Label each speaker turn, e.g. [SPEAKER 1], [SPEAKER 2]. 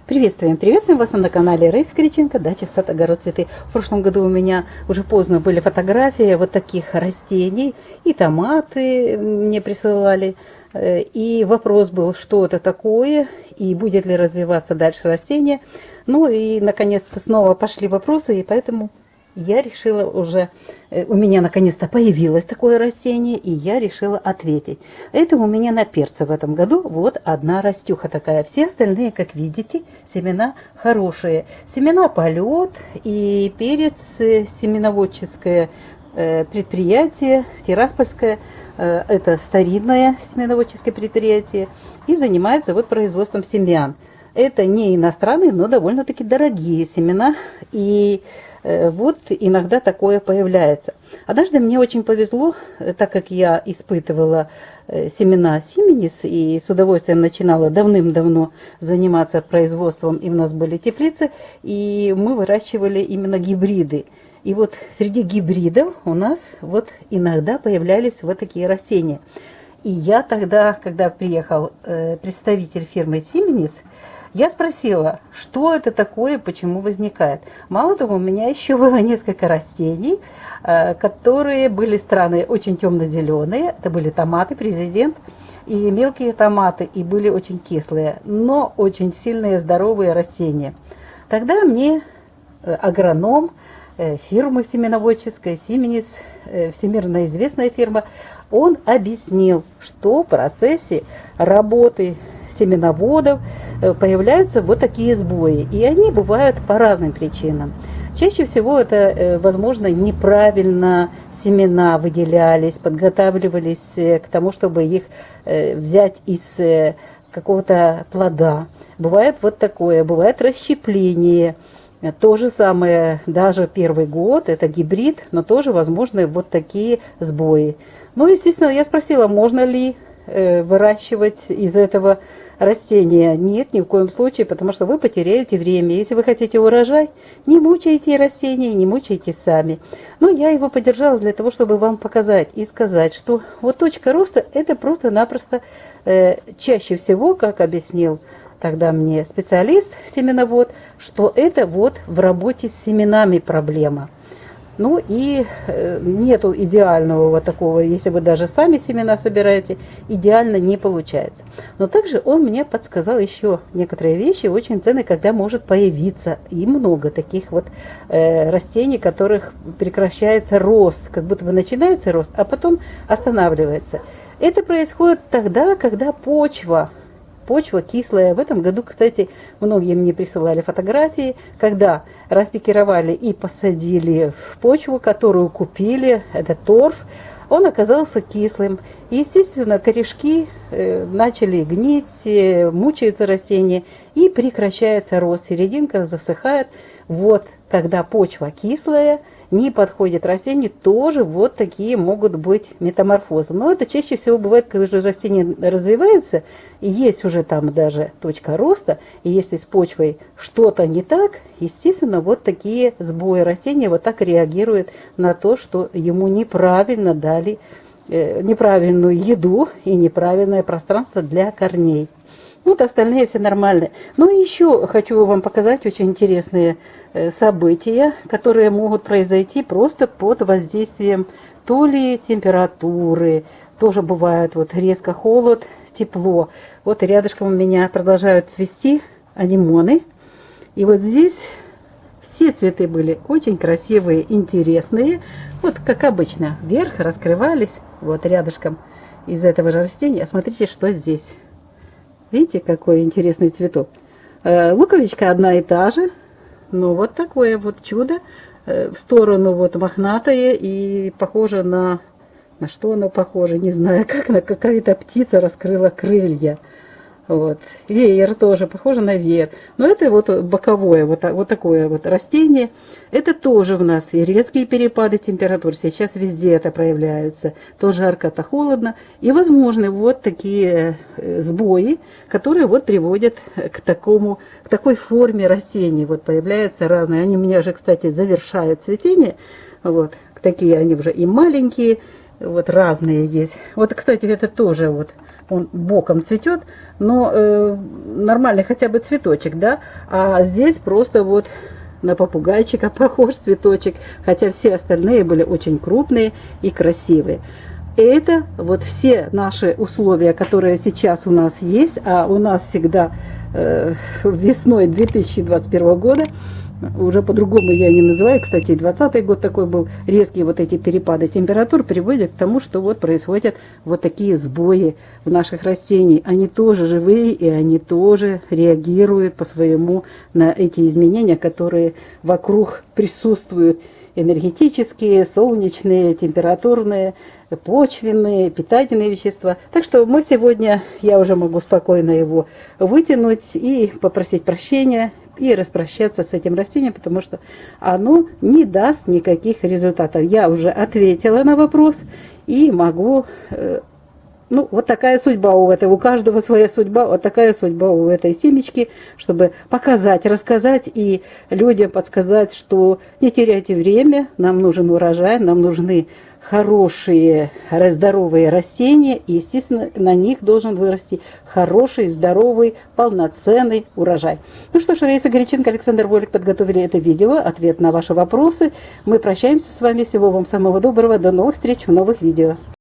[SPEAKER 1] Приветствуем вас на канале Раиса Кириченко, дача, сад, огород, цветы. В прошлом году у меня уже поздно были фотографии вот таких растений, и томаты мне присылали, и вопрос был, что это такое, и будет ли развиваться дальше растение. Ну и наконец-то снова пошли вопросы, и поэтому я решила уже, у меня наконец-то появилось такое растение, и я решила ответить. Это у меня на перце в этом году вот одна растюха такая. Все остальные, как видите, семена хорошие. Семена полет, и перец семеноводческое предприятие, Тираспольское, это старинное семеноводческое предприятие, и занимается вот производством семян. Это не иностранные, но довольно-таки дорогие семена, и вот иногда такое появляется. Однажды мне очень повезло, так как я испытывала семена Сименис и с удовольствием начинала давным-давно заниматься производством, и у нас были теплицы, и мы выращивали именно гибриды. И вот среди гибридов у нас вот иногда появлялись вот такие растения. И я тогда, когда приехал представитель фирмы Сименис, я спросила, что это такое, почему возникает. Мало того, у меня еще было несколько растений, которые были странные, очень темно-зеленые. Это были томаты, президент, и мелкие томаты, и были очень кислые, но очень сильные, здоровые растения. Тогда мне агроном фирмы семеноводческой, Сименис, всемирно известная фирма, он объяснил, что в процессе работы семеноводов появляются вот такие сбои, и они бывают по разным причинам. Чаще всего это, возможно, неправильно семена выделялись, подготавливались к тому, чтобы их взять из какого-то плода. Бывает вот такое, бывает расщепление. То же самое, даже первый год, это гибрид, но тоже возможны вот такие сбои. Ну, естественно, я спросила, можно ли выращивать из этого растения. Нет, ни в коем случае, потому что вы потеряете время. Если вы хотите урожай, не мучайте растения, не мучайте сами. Но я его поддержала для того, чтобы вам показать и сказать, что вот точка роста это просто-напросто чаще всего, как объяснил тогда мне специалист, семеновод, что это вот в работе с семенами проблема. Ну и нету идеального вот такого, если вы даже сами семена собираете, идеально не получается. Но также он мне подсказал еще некоторые вещи очень ценные, когда может появиться и много таких вот растений, которых прекращается рост, как будто бы начинается рост, а потом останавливается. Это происходит тогда, когда почва кислая. В этом году, кстати, многие мне присылали фотографии, когда распикировали и посадили в почву, которую купили, это торф, он оказался кислым. И, естественно, корешки начали гнить, мучается растение и прекращается рост. Серединка засыхает. Вот, когда почва кислая, не подходит растению, тоже вот такие могут быть метаморфозы. Но это чаще всего бывает, когда же растение развивается, и есть уже там даже точка роста, и если с почвой что-то не так, естественно, вот такие сбои растения вот так реагируют на то, что ему неправильно дали неправильную еду и неправильное пространство для корней. Вот остальные все нормальные. Ну и еще хочу вам показать очень интересные события, которые могут произойти просто под воздействием то ли температуры, тоже бывает вот резко холод, тепло. Вот рядышком у меня продолжают цвести анимоны. И вот здесь все цветы были очень красивые, интересные. Вот как обычно, вверх раскрывались, вот рядышком из этого же растения. Смотрите, что здесь. Видите, какой интересный цветок. Луковичка одна и та же. Ну, вот такое вот чудо. В сторону вот мохнатое и похоже на... На что оно похоже? Не знаю, как на какая-то птица раскрыла крылья. Вот. Веер тоже похоже на веер. Но это вот боковое, вот такое вот растение. Это тоже у нас и резкие перепады температур. Сейчас везде это проявляется. То жарко, то холодно. И возможны вот такие сбои, которые вот приводят к такой форме растений. Вот появляются разные. Они у меня же, кстати, завершают цветение. Вот. Такие они уже и маленькие. Вот разные есть. Вот, кстати, это тоже вот он боком цветет, но нормальный хотя бы цветочек, да, а здесь просто вот на попугайчика похож цветочек, хотя все остальные были очень крупные и красивые. Это вот все наши условия, которые сейчас у нас есть, а у нас всегда весной 2021 года, уже по-другому я не называю, кстати, 2020 год такой был, резкие вот эти перепады температур приводят к тому, что вот происходят вот такие сбои в наших растениях. Они тоже живые, и они тоже реагируют по-своему на эти изменения, которые вокруг присутствуют. Энергетические, солнечные, температурные, почвенные, питательные вещества. Так что мы сегодня, я уже могу спокойно его вытянуть и попросить прощения, и распрощаться с этим растением, потому что оно не даст никаких результатов. Я уже ответила на вопрос и могу... Ну, вот такая судьба у этой, у каждого своя судьба, вот такая судьба у этой семечки, чтобы показать, рассказать и людям подсказать, что не теряйте время, нам нужен урожай, нам нужны хорошие, здоровые растения, и, естественно, на них должен вырасти хороший, здоровый, полноценный урожай. Ну что ж, Раиса Горяченко, Александр Волик подготовили это видео, ответ на ваши вопросы. Мы прощаемся с вами, всего вам самого доброго, до новых встреч в новых видео.